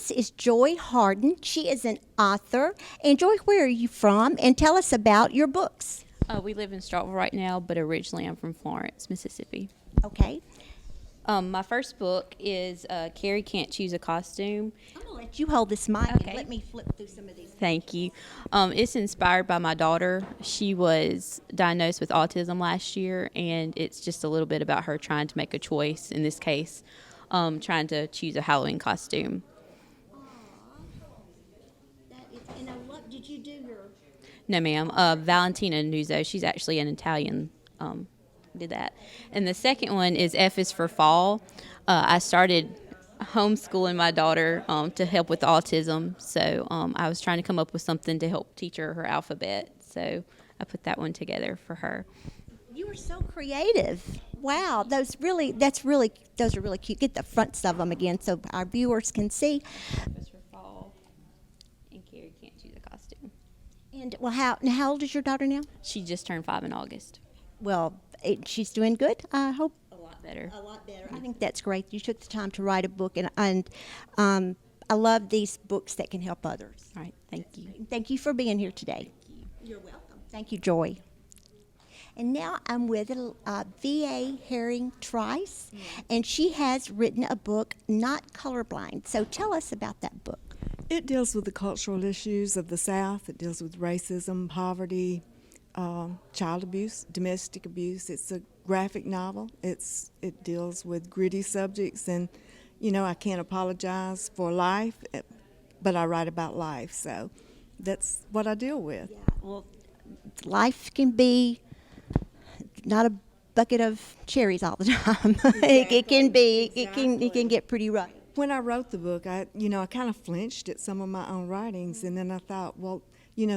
us is Joy Hardin. She is an author. And Joy, where are you from? And tell us about your books. We live in Starkville right now, but originally I'm from Florence, Mississippi. Okay. My first book is Carrie Can't Choose a Costume. I'm going to let you hold this mic Okay. and let me flip through some of these. Thank you. It's inspired by my daughter. She was diagnosed with autism last year, and it's just a little bit about her trying to make a choice, in this case, trying to choose a Halloween costume. And I love, did you do your... No, ma'am. Valentina Nuzzo, she's actually an Italian, did that. And the second one is F is for Fall. I started homeschooling my daughter to help with autism, so I was trying to come up with something to help teach her alphabet, so I put that one together for her. You were so creative. Wow, those are really cute. Get the fronts of them again so our viewers can see. F is for Fall, and Carrie Can't Choose a Costume. And well, how old is your daughter now? She just turned 5 in August. Well, she's doing good, I hope. A lot better. A lot better. I think that's great. You took the time to write a book, and I love these books that can help others. All right, thank you. Thank you for being here today. You're welcome. Thank you, Joy. And now I'm with V.A. Herring Trice, and she has written a book, Not Colorblind. So tell us about that book. It deals with the cultural issues of the South. It deals with racism, poverty, child abuse, domestic abuse. It's a graphic novel. It deals with gritty subjects, and I can't apologize for life, but I write about life, so that's what I deal with. Yeah, well, life can be not a bucket of cherries all the time. Exactly. It can get pretty rough. When I wrote the book, I kind of flinched at some of my own writings, and then I thought, well,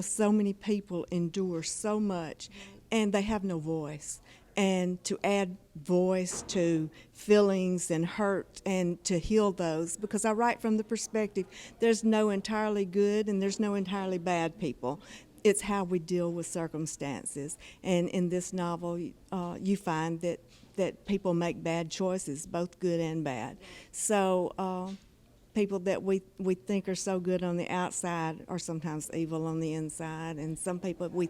so many people endure so much, and they have no voice. And to add voice to feelings and hurt and to heal those, because I write from the perspective, there's no entirely good and there's no entirely bad people. It's how we deal with circumstances. And in this novel, you find that people make bad choices, both good and bad. So people that we think are so good on the outside are sometimes evil on the inside, and some people we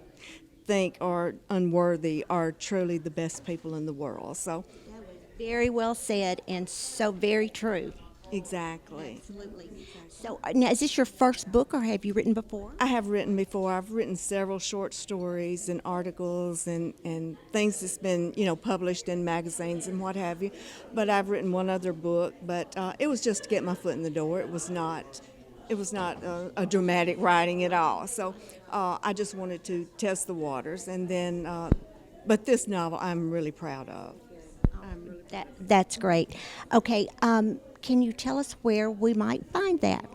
think are unworthy are truly the best people in the world. So That was very well said and so very true. exactly. Absolutely. So now, is this your first book, or have you written before? I have written before. I've written several short stories and articles and things that's been, published in magazines and what have you. But I've written one other book, but it was just to get my foot in the door. It was not a dramatic writing at all. So I just wanted to test the waters. And then, but this novel I'm really proud of. That's great. Okay, can you tell us where we might find that?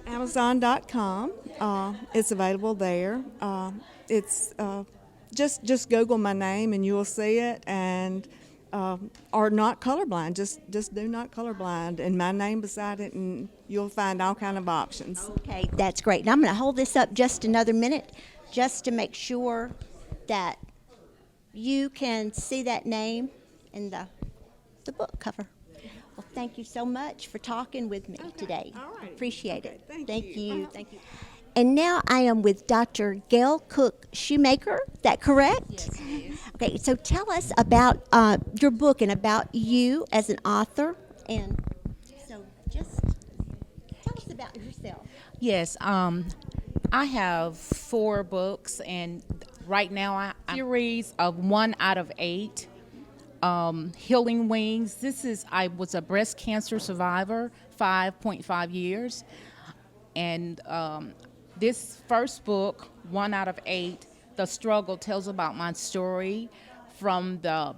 Amazon.com. It's available there. It's just Google my name and you'll see it, and or Not Colorblind. Just do Not Colorblind and my name beside it, and you'll find all kind of options. Okay, that's great. And I'm going to hold this up just another minute, just to make sure that you can see that name in the book cover. Well, thank you so much for talking with me today. All right. Appreciate it. Thank you. Thank you. And now I am with Dr. Gale Cook Shoemaker. Is that correct? Yes, it is. Okay, so tell us about your book and about you as an author. And so just tell us about yourself. Yes, I have 4 books, and right now I'm a series of 1 out of 8. Healing Wings. I was a breast cancer survivor, 5.5 years. And this first book, 1 out of 8, The Struggle, tells about my story from the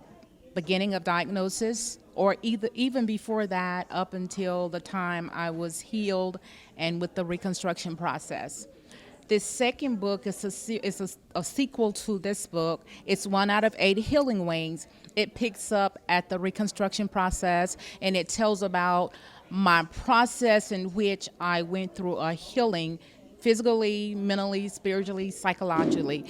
beginning of diagnosis, or even before that, up until the time I was healed and with the reconstruction process. This second book is a sequel to this book. It's 1 out of 8, Healing Wings. It picks up at the reconstruction process, and it tells about my process in which I went through a healing physically, mentally, spiritually, psychologically.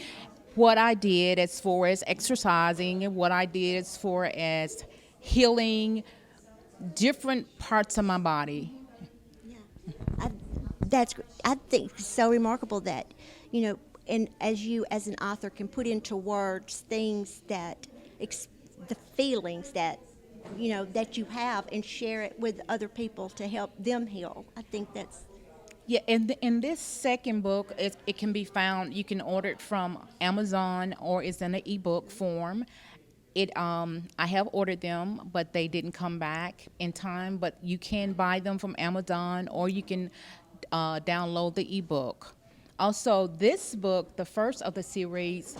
What I did as far as exercising, and what I did as far as healing different parts of my body. Yeah. I think it's so remarkable that, and as you as an author can put into words things that, the feelings that, that you have and share it with other people to help them heal. I think that's, Yeah, and in this second book, it can be found. You can order it from Amazon, or it's in an ebook form. I have ordered them, but they didn't come back in time. But you can buy them from Amazon, or you can download the ebook. Also, this book, the first of the series,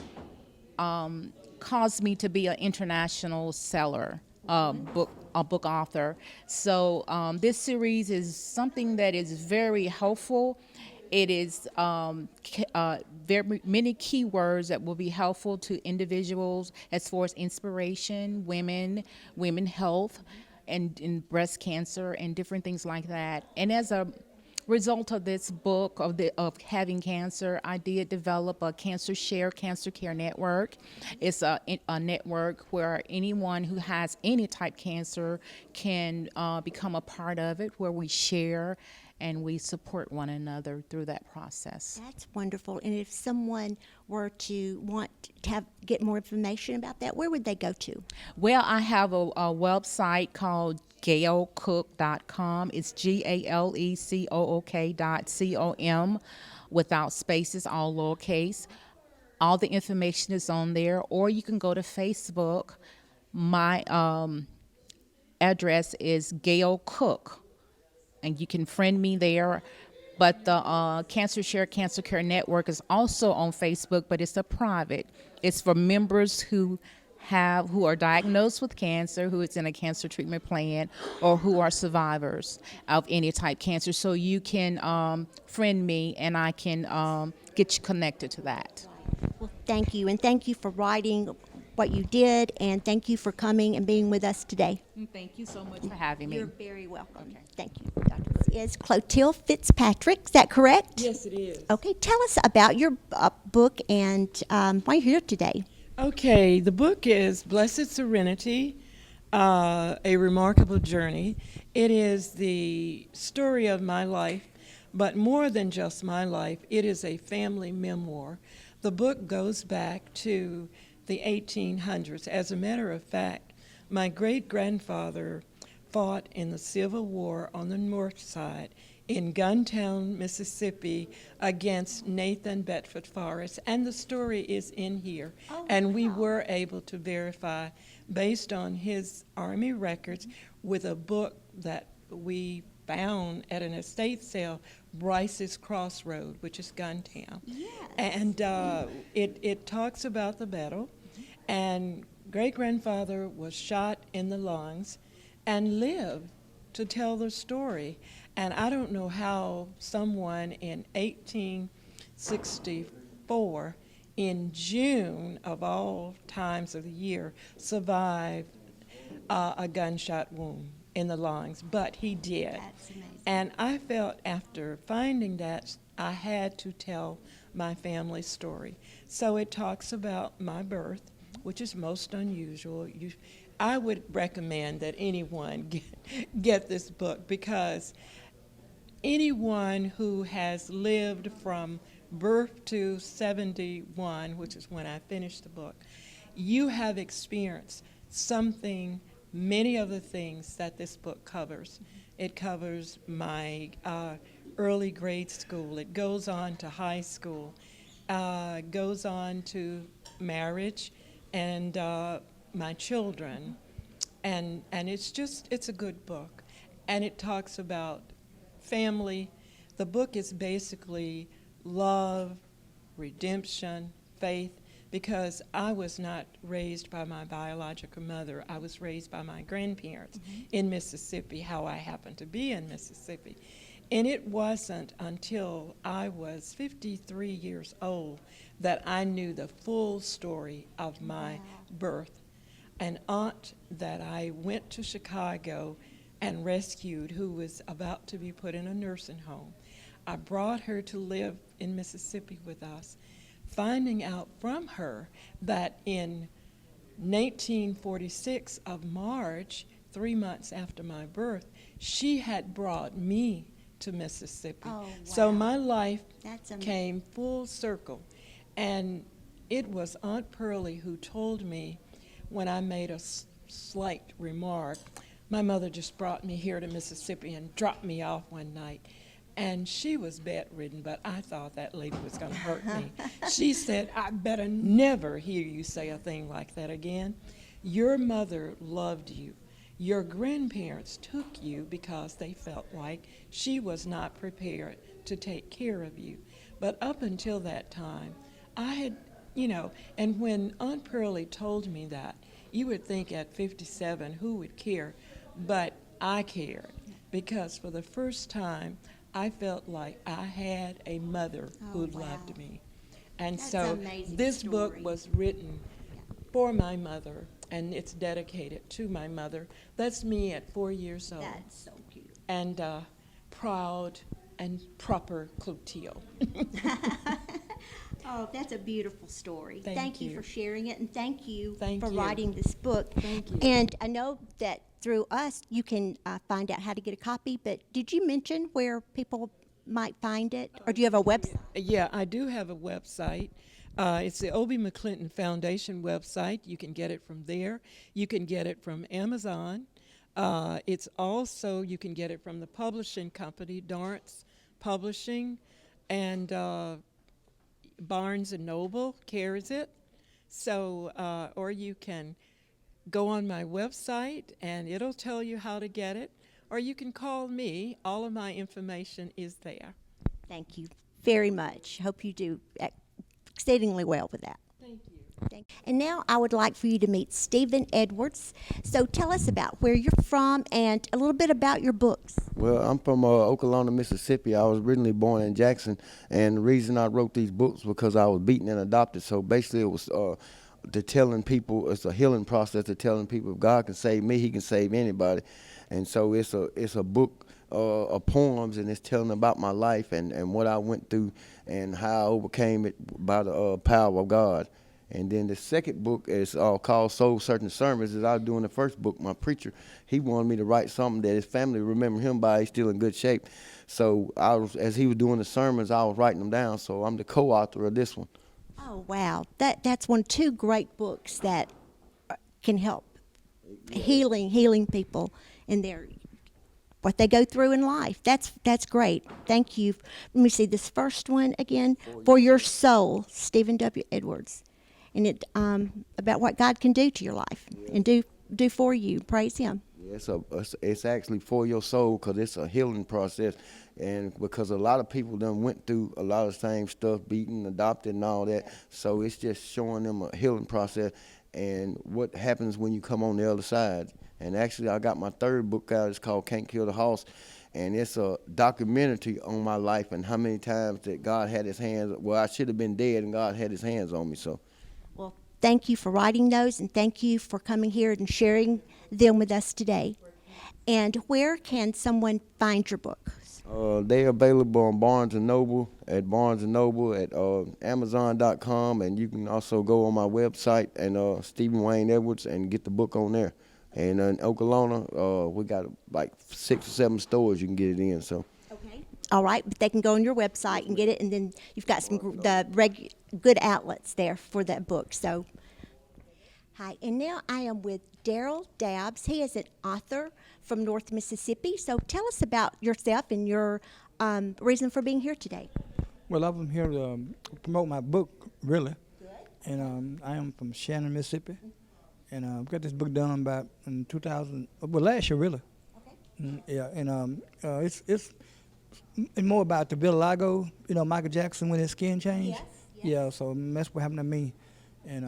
caused me to be an international seller, a book author. So this series is something that is very helpful. It is very many keywords that will be helpful to individuals as far as inspiration, women health, and breast cancer and different things like that. And as a result of this book of having cancer, I did develop a cancer care network. It's a network where anyone who has any type cancer can become a part of it, where we share and we support one another through that process. that's wonderful. And if someone were to want to get more information about that, where would they go to? Well, I have a website called GaleCook.com. It's GaleCook.com without spaces, all lowercase. All the information is on there. Or you can go to Facebook. My address is Gale Cook, and you can friend me there. But the Cancer Care Network is also on Facebook, but it's a private. It's for members who are diagnosed with cancer, who is in a cancer treatment plan, or who are survivors of any type cancer. So you can friend me, and I can get you connected to that. Well, thank you. And thank you for writing what you did. And thank you for coming and being with us today. Thank you so much for having me. You're very welcome. Okay. Thank you, Dr. Is Cloteal Fitzpatrick. Is that correct? Yes, it is. Okay. Tell us about your book and why you're here today. Okay, the book is Blessed Serenity, A Remarkable Journey. It is the story of my life, but more than just my life, it is a family memoir. The book goes back to the 1800s. As a matter of fact, my great-grandfather fought in the Civil War on the north side in Guntown, Mississippi, against Nathan Bedford Forrest, and the story is in here. And we were able to verify, based on his Army records, with a book that we found at an estate sale, Bryce's Crossroad, which is Guntown. Yes. And it talks about the battle, and great-grandfather was shot in the lungs and lived to tell the story. And I don't know how someone in 1864, in June of all times of the year, survived a gunshot wound in the lungs, but he did. That's amazing. And I felt after finding that I had to tell my family story. So it talks about my birth, which is most unusual. I would recommend that anyone get this book, because anyone who has lived from birth to 71, which is when I finished the book, you have experienced something, many of the things that this book covers. It covers my early grade school. It goes on to high school, goes on to marriage and my children. And it's a good book. And it talks about family. The book is basically love, redemption, faith, because I was not raised by my biological mother. I was raised by my grandparents in Mississippi, how I happened to be in Mississippi. And it wasn't until I was 53 years old that I knew the full story of my birth. An aunt that I went to Chicago and rescued, who was about to be put in a nursing home. I brought her to live in Mississippi with us, finding out from her that in 1946 of March, 3 months after my birth, she had brought me to Mississippi. Oh, So wow. my life That's came full circle. And it was Aunt Pearlie who told me when I made a slight remark. My mother just brought me here to Mississippi and dropped me off one night. And she was bedridden, but I thought that lady was going to hurt me. She said, I better never hear you say a thing like that again. Your mother loved you. Your grandparents took you because they felt like she was not prepared to take care of you. But up until that time, I had, and when Aunt Pearlie told me that, you would think at 57, who would care? But I cared because for the first time, I felt like I had a mother who loved me. And That's so an amazing this book story. was written for my mother, and it's dedicated to my mother. That's me at 4 years old. That's so cute. And proud and proper Cloteal. Oh, that's a beautiful story. Thank you you. for sharing it, and thank you Thank for you. writing this book. Thank you. And I know that through us, you can find out how to get a copy, but did you mention where people might find it? Or do you have a website? Yeah, I do have a website. It's the Obie McClinton Foundation website. You can get it from there. You can get it from Amazon. It's also, you can get it from the publishing company, Darrel Publishing, and Barnes & Noble carries it. So, or you can go on my website and it'll tell you how to get it. Or you can call me. All of my information is there. Thank you very much. Hope you do exceedingly well with that. Thank you. And now I would like for you to meet Stephen Edwards. So tell us about where you're from and a little bit about your books. Well, I'm from Oklahoma, Mississippi. I was originally born in Jackson, and the reason I wrote these books was because I was beaten and adopted. So basically it was to telling people, it's a healing process to telling people if God can save me, he can save anybody. And so it's a book of poems, and it's telling about my life and what I went through and how I overcame it by the power of God. And then the second book is called Soul Searching Sermons. As I was doing the first book, my preacher, he wanted me to write something that his family remember him by. He's still in good shape. So as he was doing the sermons, I was writing them down. So I'm the co-author of this one. Oh, wow. That's two great books that can help healing people in their what they go through in life. That's great. Thank you. Let me see this first one again. For Your Soul, Stephen W. Edwards. And it about what God can do to your life and do for you. Praise Him. Yeah, it's actually for your soul because it's a healing process. And because a lot of people done went through a lot of the same stuff, beaten, adopted, and all that. So it's just showing them a healing process and what happens when you come on the other side. And actually, I got my third book out. It's called Can't Kill the Horse. And it's a documentary on my life and how many times that God had his hands. Well, I should have been dead and God had his hands on me. So. Well, thank you for writing those, and thank you for coming here and sharing them with us today. And where can someone find your books? They're available on Barnes & Noble, at Amazon.com, and you can also go on my website and Stephen Wayne Edwards and get the book on there. And in Oklahoma, we got like 6 or 7 stores you can get it in. So. Okay. All right, but they can go on your website and get it, and then you've got some good outlets there for that book. So, hi, and now I am with Darrel Dabbs. He is an author from North Mississippi. So tell us about yourself and your reason for being here today. Well, I'm here to promote my book, really. Good. And I am from Shannon, Mississippi. And I've got this book done about in 2000, well, last year, really. Okay. Yeah, and it's more about the vitiligo, Michael Jackson when his skin changed. Yes. Yeah, so that's what happened to me. And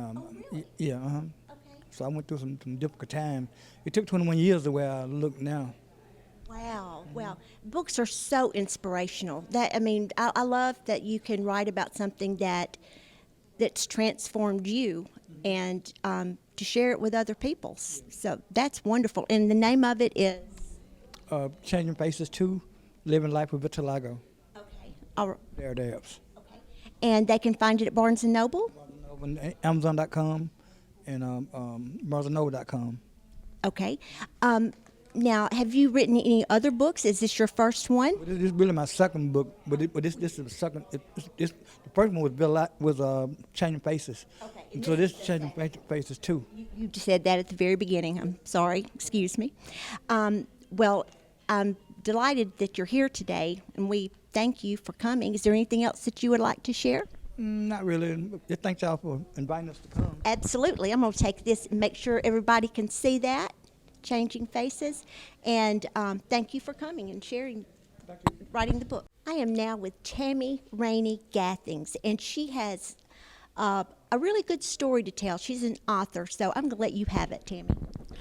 really? Yeah, Okay. So I went through some difficult time. It took 21 years to where I look now. Wow, wow. Books are so inspirational. I love that you can write about something that's transformed you and to share it with other people. So that's wonderful. And the name of it is? Changing Faces 2, Living Life with Vitiligo. Okay. All right. Darrel Dabbs. Okay. And they can find it at Barnes & Noble? Amazon.com and BarnesandNoble.com. Okay. Now, have you written any other books? Is this your first one? This is really my second book, but this is the second. The first one was Changing Faces. Okay, And so this Changing Faces too. You said that at the very beginning. I'm sorry. Excuse me. Well, I'm delighted that you're here today, and we thank you for coming. Is there anything else that you would like to share? Not really. Just thanks y'all for inviting us to come. Absolutely. I'm going to take this and make sure everybody can see that, Changing Faces. And thank you for coming and sharing, writing the book. I am now with Tammie Rainey Gathings, and she has a really good story to tell. She's an author, so I'm going to let you have it, Tammie.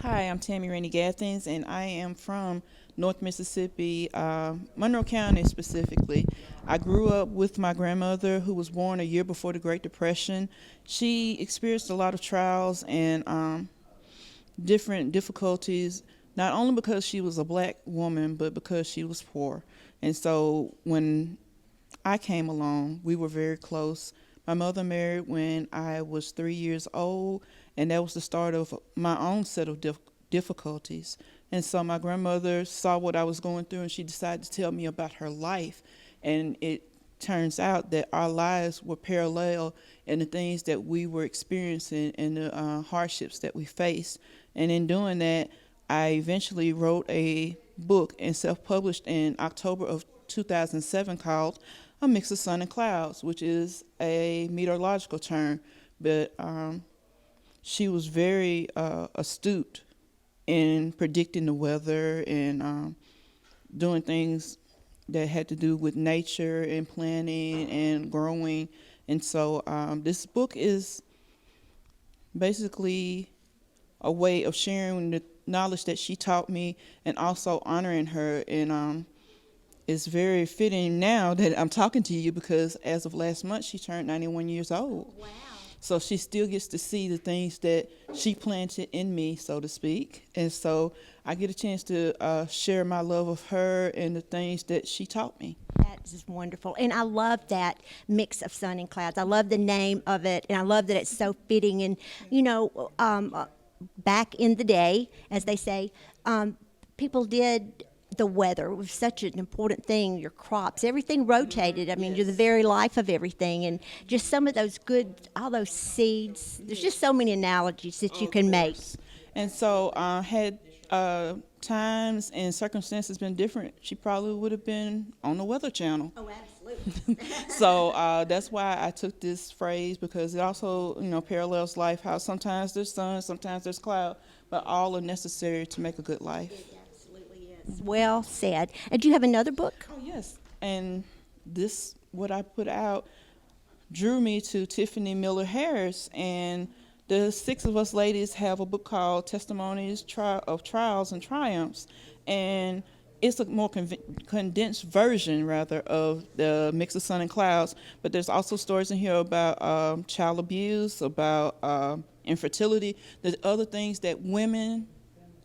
Hi, I'm Tammie Rainey Gathings, and I am from North Mississippi, Monroe County specifically. I grew up with my grandmother, who was born a year before the Great Depression. She experienced a lot of trials and different difficulties, not only because she was a black woman, but because she was poor. And so when I came along, we were very close. My mother married when I was 3 years old, and that was the start of my own set of difficulties. And so my grandmother saw what I was going through, and she decided to tell me about her life. And it turns out that our lives were parallel in the things that we were experiencing and the hardships that we faced. And in doing that, I eventually wrote a book and self-published in October of 2007 called A Mix of Sun and Clouds, which is a meteorological term. But she was very astute in predicting the weather and doing things that had to do with nature and planting and growing. And so this book is basically a way of sharing the knowledge that she taught me and also honoring her. And it's very fitting now that I'm talking to you because as of last month, she turned 91 years old. Wow. So she still gets to see the things that she planted in me, so to speak. And so I get a chance to share my love of her and the things that she taught me. That is wonderful. And I love that mix of sun and clouds. I love the name of it, and I love that it's so fitting. And, you know, back in the day, as they say, people did the weather. It was such an important thing, your crops, everything rotated. I mean, you're the very life of everything. And just some of those good, all those seeds, there's just so many analogies that you can make. And so had times and circumstances been different, she probably would have been on the Weather Channel. Oh, absolutely. So that's why I took this phrase, because it also, you know, parallels life, how sometimes there's sun, sometimes there's cloud, but all are necessary to make a good life. Well said. And do you have another book? Oh, yes. And this, what I put out, drew me to Tiffany Miller Harris. And the 6 of us ladies have a book called Testimonies of Trials and Triumphs. And it's a more condensed version, rather, of the Mix of Sun and Clouds. But there's also stories in here about child abuse, about infertility. There's other things that women,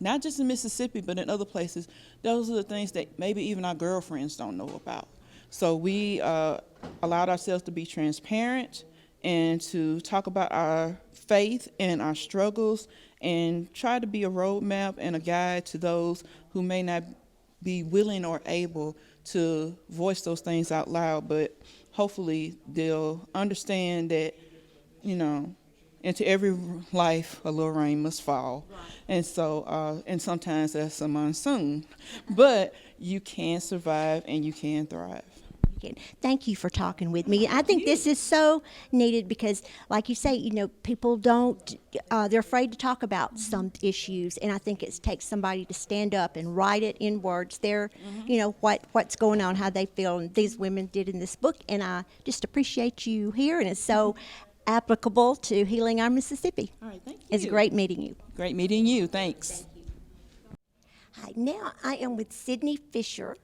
not just in Mississippi, but in other places, those are the things that maybe even our girlfriends don't know about. So we allowed ourselves to be transparent and to talk about our faith and our struggles and try to be a roadmap and a guide to those who may not be willing or able to voice those things out loud, but hopefully they'll understand that, you know, into every life, a little rain must fall. Right. And so, and sometimes that's a monsoon. But you can survive and you can thrive. Thank you for talking with me. I think this is so needed because, like you say, you know, people don't, they're afraid to talk about some issues. And I think it takes somebody to stand up and write it in words. They're, you know, what's going on, how they feel. And these women did in this book. And I just appreciate you here. And it's so applicable to Healing Our Mississippi. All right, thank you. It's great meeting you. Great meeting you. Thanks. Thank you. Hi, now I am with Sydney Fisher,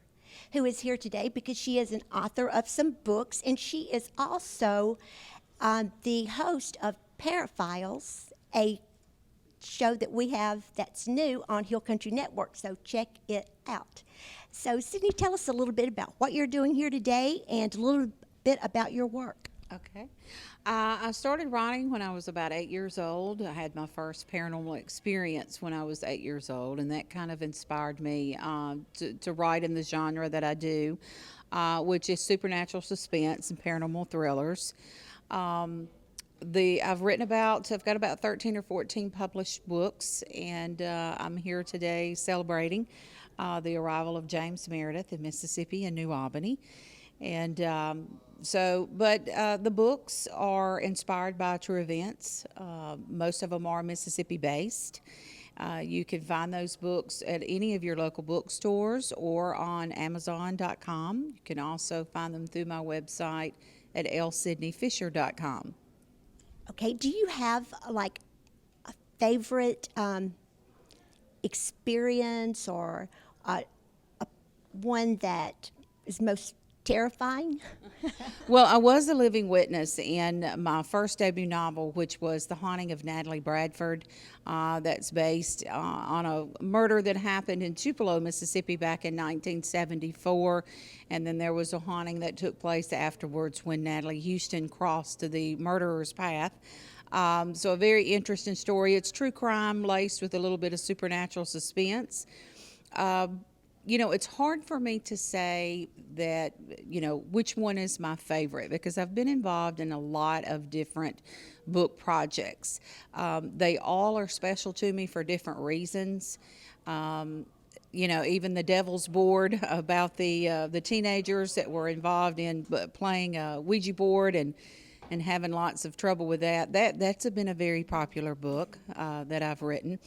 who is here today because she is an author of some books, and she is also the host of Parent Files, a show that we have that's new on Hill Country Network, so check it out. So, Sydney, tell us a little bit about what you're doing here today and a little bit about your work. Okay. I started writing when I was about 8 years old. I had my first paranormal experience when I was 8 years old, and that kind of inspired me to write in the genre that I do, which is supernatural suspense and paranormal thrillers. I've got about 13 or 14 published books, and I'm here today celebrating the arrival of James Meredith in Mississippi and New Albany. And the books are inspired by true events. Most of them are Mississippi based. You can find those books at any of your local bookstores or on Amazon.com. You can also find them through my website at lsydneyfisher.com. Okay, do you have like a favorite experience or one that is most terrifying? Well, I was a living witness in my first debut novel, which was The Haunting of Natalie Bradford. That's based on a murder that happened in Tupelo, Mississippi back in 1974. And then there was a haunting that took place afterwards when Natalie Houston crossed to the murderer's path. So a very interesting story. It's true crime laced with a little bit of supernatural suspense. It's hard for me to say that, which one is my favorite because I've been involved in a lot of different book projects. They all are special to me for different reasons. Even the Devil's Board about the teenagers that were involved in playing a Ouija board and having lots of trouble with that's been a very popular book that I've written.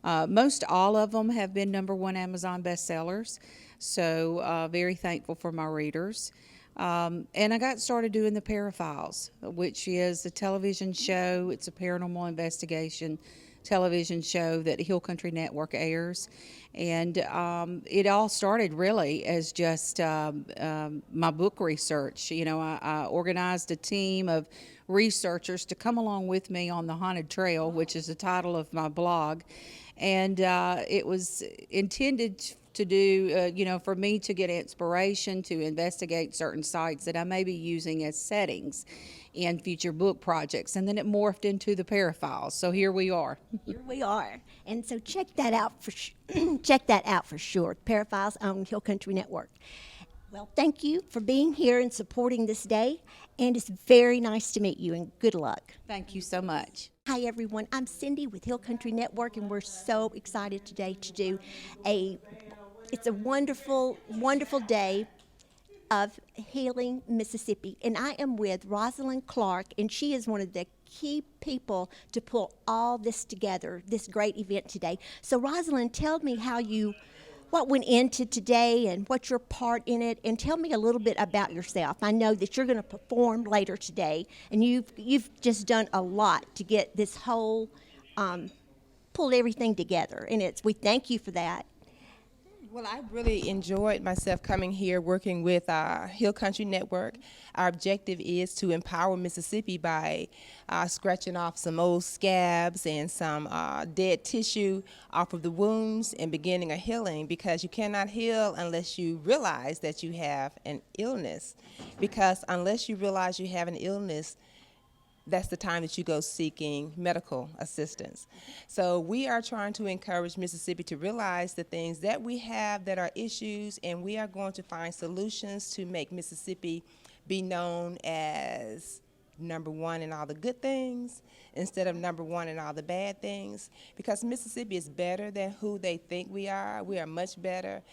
Most all of them have been #1 Amazon bestsellers, so very thankful for my readers. And I got started doing the Paraphiles, which is a television show. It's a paranormal investigation television show that Hill Country Network airs. And it all started really as just my book research. I organized a team of researchers to come along with me on the Haunted Trail, which is the title of my blog. And it was intended to do, for me to get inspiration to investigate certain sites that I may be using as settings in future book projects. And then it morphed into the Paraphiles. So here we are. Here we are. And so check that out for sure. Paraphiles on Hill Country Network. Well, thank you for being here and supporting this day. And it's very nice to meet you, and good luck. Thank you so much. Hi, everyone. I'm Cindy with Hill Country Network, and we're so excited today to do it's a wonderful, wonderful day of Healing Mississippi. And I am with Roslynn Clark, and she is one of the key people to pull all this together, this great event today. So, Roslynn, tell me what went into today and what's your part in it, and tell me a little bit about yourself. I know that you're going to perform later today, and you've just done a lot to get this whole pulled everything together, and we thank you for that. Well, I really enjoyed myself coming here working with Hill Country Network. Our objective is to empower Mississippi by scratching off some old scabs and some dead tissue off of the wounds and beginning a healing, because you cannot heal unless you realize that you have an illness. Because unless you realize you have an illness, that's the time that you go seeking medical assistance. So we are trying to encourage Mississippi to realize the things that we have that are issues, and we are going to find solutions to make Mississippi be known as #1 in all the good things instead of #1 in all the bad things, because Mississippi is better than who they think we are. We are much better.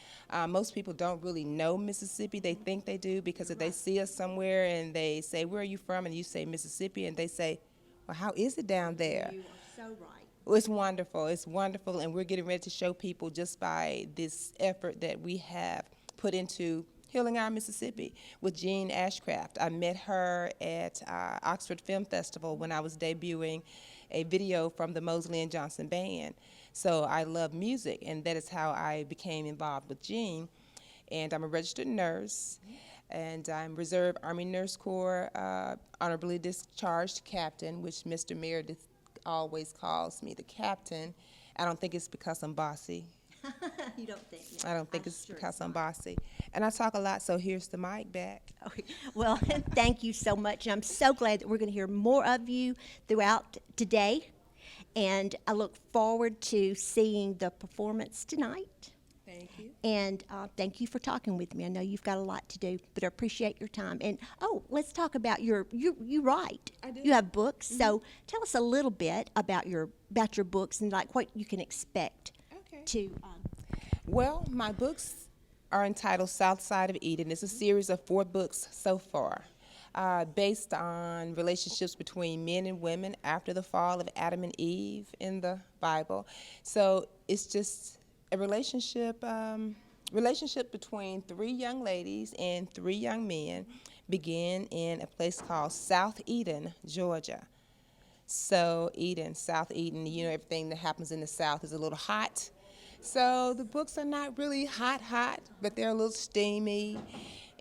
Most people don't really know Mississippi. They think they do, because if they see us somewhere and they say, "Where are you from?" and you say Mississippi, and they say, "Well, how is it down there?" You are so right. Well, it's wonderful. It's wonderful, and we're getting ready to show people just by this effort that we have put into Healing Our Mississippi with Jean Ashcraft. I met her at Oxford Film Festival when I was debuting a video from the Mosley and Johnson Band. So I love music, and that is how I became involved with Jean. And I'm a registered nurse, and I'm Reserve Army Nurse Corps honorably discharged captain, which Mr. Meredith always calls me the captain. I don't think it's because I'm bossy. You don't think? No. I don't think it's because I'm bossy. And I talk a lot, so here's the mic back. Okay. Well, thank you so much. I'm so glad that we're going to hear more of you throughout today. And I look forward to seeing the performance tonight. Thank you. And thank you for talking with me. I know you've got a lot to do, but I appreciate your time. And let's talk about you write. I do. You have books. So tell us a little bit about your books and like what you can expect to. Well, my books are entitled South Side of Eden. It's a series of 4 books so far, based on relationships between men and women after the fall of Adam and Eve in the Bible. So it's just a relationship between 3 young ladies and 3 young men began in a place called South Eden, Georgia. So South Eden, you know, everything that happens in the South is a little hot. So the books are not really hot, but they're a little steamy.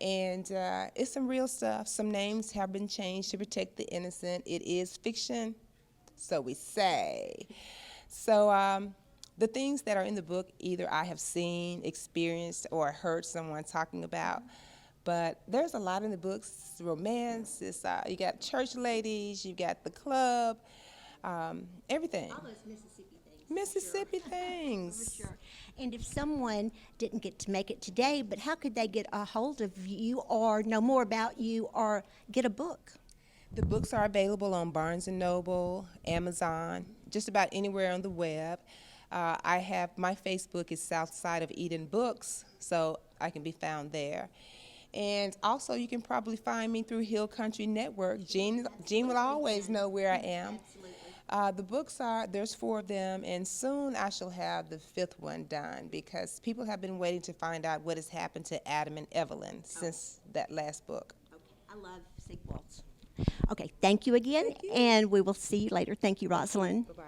And it's some real stuff. Some names have been changed to protect the innocent. It is fiction, so we say. So the things that are in the book, either I have seen, experienced, or heard someone talking about. But there's a lot in the books. Romance, you got church ladies, you got the club, everything. All those Mississippi things. Mississippi things. For sure. And if someone didn't get to make it today, but how could they get a hold of you or know more about you or get a book? The books are available on Barnes & Noble, Amazon, just about anywhere on the web. I have my Facebook is Southside of Eden Books, so I can be found there. And also, you can probably find me through Hill Country Network. Jean will always know where I am. The books there's 4 of them, and soon I shall have the 5th one done because people have been waiting to find out what has happened to Adam and Evelyn since that last book. Okay. I love sequels. Okay, thank you again, and we will see you later. Thank you, Rosalind. Bye-bye.